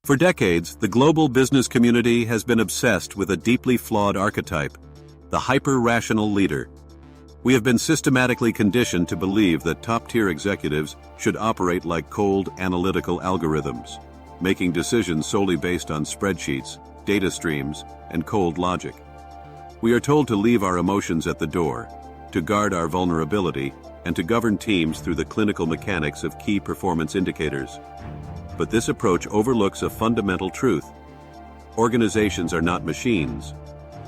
For decades, the global business community has been obsessed with a deeply flawed archetype, the hyper-rational leader. We have been systematically conditioned to believe that top-tier executives should operate like cold, analytical algorithms, making decisions solely based on spreadsheets, data streams, and cold logic. We are told to leave our emotions at the door, to guard our vulnerability, and to govern teams through the clinical mechanics of key performance indicators. But this approach overlooks a fundamental truth. Organizations are not machines.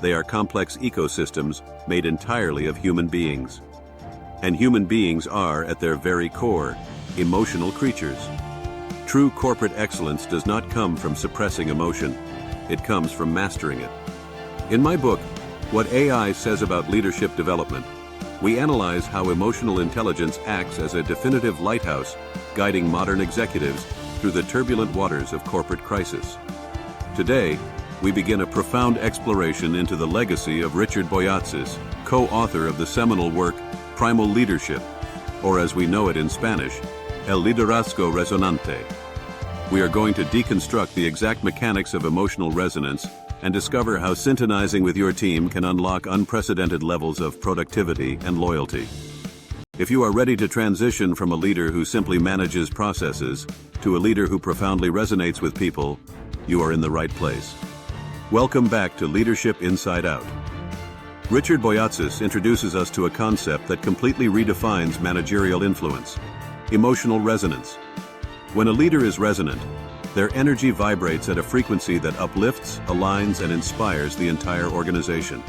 They are complex ecosystems made entirely of human beings. And human beings are, at their very core, emotional creatures. True corporate excellence does not come from suppressing emotion. It comes from mastering it. In my book, What AI Says About Leadership Development, we analyze how emotional intelligence acts as a definitive lighthouse, guiding modern executives through the turbulent waters of corporate crisis. Today, we begin a profound exploration into the legacy of Richard Boyatzis, co-author of the seminal work Primal Leadership, or as we know it in Spanish, El Liderazgo Resonante. We are going to deconstruct the exact mechanics of emotional resonance and discover how syntonizing with your team can unlock unprecedented levels of productivity and loyalty. If you are ready to transition from a leader who simply manages processes to a leader who profoundly resonates with people, you are in the right place. Welcome back to Leadership Inside Out. Richard Boyatzis introduces us to a concept that completely redefines managerial influence: emotional resonance. When a leader is resonant, their energy vibrates at a frequency that uplifts, aligns, and inspires the entire organization.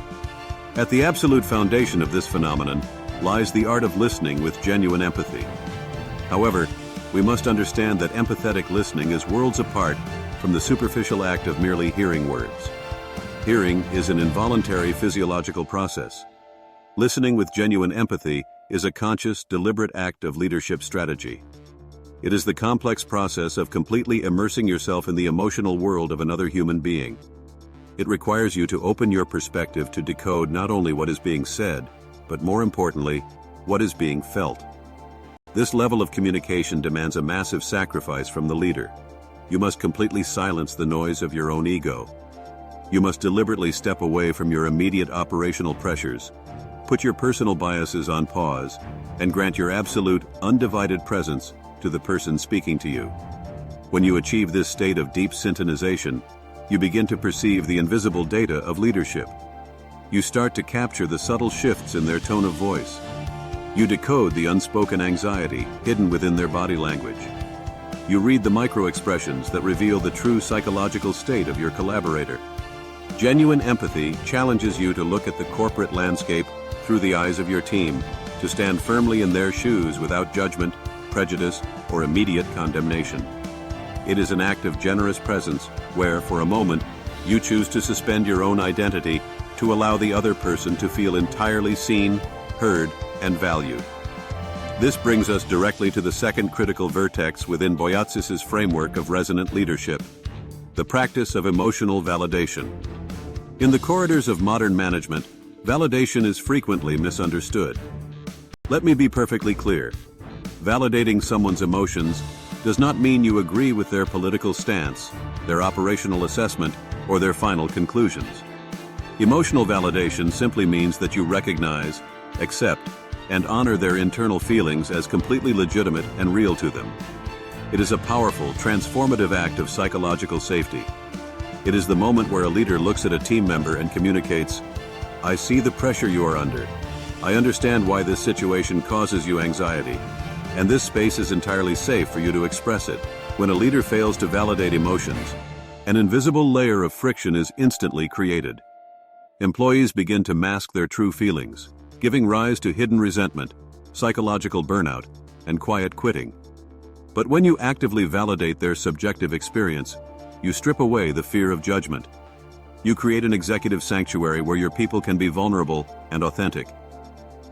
At the absolute foundation of this phenomenon lies the art of listening with genuine empathy. However, we must understand that empathetic listening is worlds apart from the superficial act of merely hearing words. Hearing is an involuntary physiological process. Listening with genuine empathy is a conscious, deliberate act of leadership strategy. It is the complex process of completely immersing yourself in the emotional world of another human being. It requires you to open your perspective to decode not only what is being said, but more importantly, what is being felt. This level of communication demands a massive sacrifice from the leader. You must completely silence the noise of your own ego. You must deliberately step away from your immediate operational pressures, put your personal biases on pause, and grant your absolute, undivided presence to the person speaking to you. When you achieve this state of deep syntonization, you begin to perceive the invisible data of leadership. You start to capture the subtle shifts in their tone of voice. You decode the unspoken anxiety hidden within their body language. You read the micro-expressions that reveal the true psychological state of your collaborator. Genuine empathy challenges you to look at the corporate landscape through the eyes of your team, to stand firmly in their shoes without judgment, prejudice, or immediate condemnation. It is an act of generous presence where, for a moment, you choose to suspend your own identity to allow the other person to feel entirely seen, heard, and valued. This brings us directly to the second critical vertex within Boyatzis' framework of resonant leadership: the practice of emotional validation. In the corridors of modern management, validation is frequently misunderstood. Let me be perfectly clear. Validating someone's emotions does not mean you agree with their political stance, their operational assessment, or their final conclusions. Emotional validation simply means that you recognize, accept, and honor their internal feelings as completely legitimate and real to them. It is a powerful, transformative act of psychological safety. It is the moment where a leader looks at a team member and communicates, "I see the pressure you are under. I understand why this situation causes you anxiety, and this space is entirely safe for you to express it." When a leader fails to validate emotions, an invisible layer of friction is instantly created. Employees begin to mask their true feelings, giving rise to hidden resentment, psychological burnout, and quiet quitting. But when you actively validate their subjective experience, you strip away the fear of judgment. You create an executive sanctuary where your people can be vulnerable and authentic.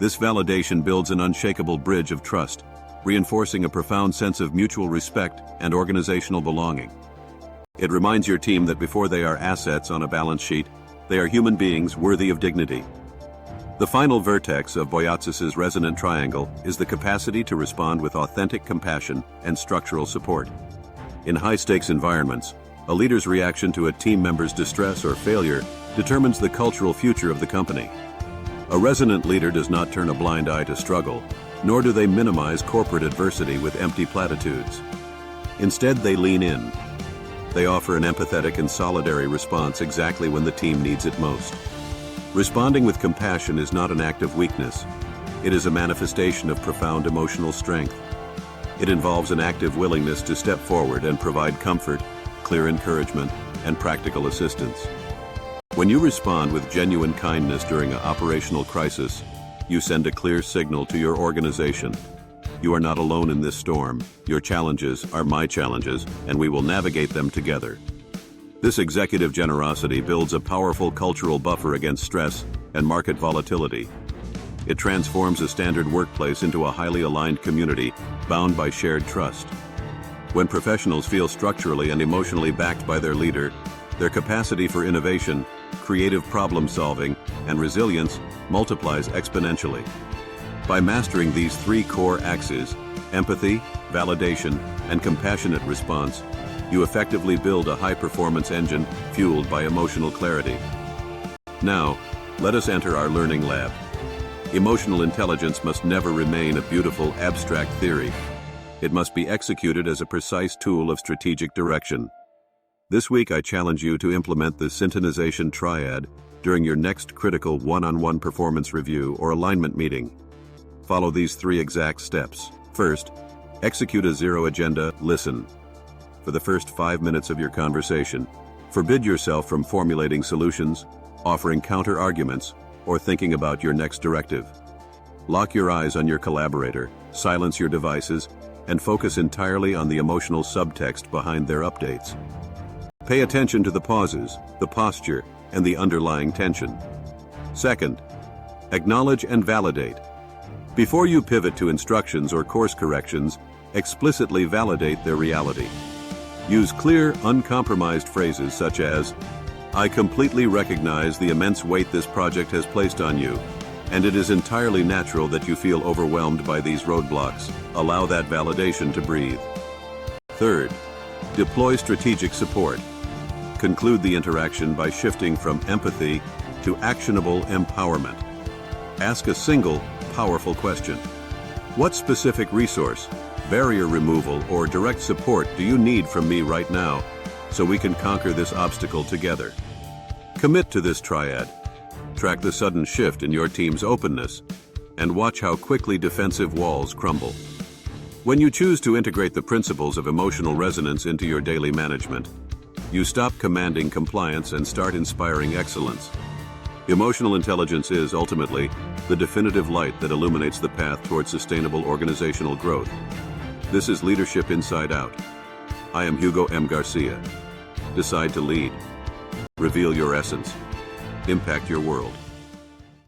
This validation builds an unshakable bridge of trust, reinforcing a profound sense of mutual respect and organizational belonging. It reminds your team that before they are assets on a balance sheet, they are human beings worthy of dignity. The final vertex of Boyatzis' resonant triangle is the capacity to respond with authentic compassion and structural support. In high-stakes environments, A leader's reaction to a team member's distress or failure determines the cultural future of the company. A resonant leader does not turn a blind eye to struggle, nor do they minimize corporate adversity with empty platitudes. Instead, they lean in. They offer an empathetic and solidary response exactly when the team needs it most. Responding with compassion is not an act of weakness. It is a manifestation of profound emotional strength. It involves an active willingness to step forward and provide comfort, clear encouragement, and practical assistance. When you respond with genuine kindness during an operational crisis, you send a clear signal to your organization. You are not alone in this storm. Your challenges are my challenges, and we will navigate them together. This executive generosity builds a powerful cultural buffer against stress and market volatility. It transforms a standard workplace into a highly aligned community bound by shared trust. When professionals feel structurally and emotionally backed by their leader, their capacity for innovation, creative problem solving, and resilience multiplies exponentially. By mastering these three core axes, empathy, validation, and compassionate response, you effectively build a high-performance engine fueled by emotional clarity. Now, let us enter our learning lab. Emotional intelligence must never remain a beautiful, abstract theory. It must be executed as a precise tool of strategic direction. This week, I challenge you to implement the Sintonization Triad during your next critical one-on-one performance review or alignment meeting. Follow these three exact steps. First, execute a zero agenda, listen. For the first 5 minutes of your conversation, forbid yourself from formulating solutions, offering counter-arguments, or thinking about your next directive. Lock your eyes on your collaborator, silence your devices, and focus entirely on the emotional subtext behind their updates. Pay attention to the pauses, the posture, and the underlying tension. Second, acknowledge and validate. Before you pivot to instructions or course corrections, explicitly validate their reality. Use clear, uncompromised phrases such as, "I completely recognize the immense weight this project has placed on you, and it is entirely natural that you feel overwhelmed by these roadblocks. Allow that validation to breathe." Third, deploy strategic support. Conclude the interaction by shifting from empathy to actionable empowerment. Ask a single, powerful question. What specific resource, barrier removal, or direct support do you need from me right now so we can conquer this obstacle together? Commit to this triad. Track the sudden shift in your team's openness, and watch how quickly defensive walls crumble. When you choose to integrate the principles of emotional resonance into your daily management, you stop commanding compliance and start inspiring excellence. Emotional intelligence is, ultimately, the definitive light that illuminates the path towards sustainable organizational growth. This is Leadership Inside Out. I am Hugo M. Garcia. Decide to lead. Reveal your essence. Impact your world.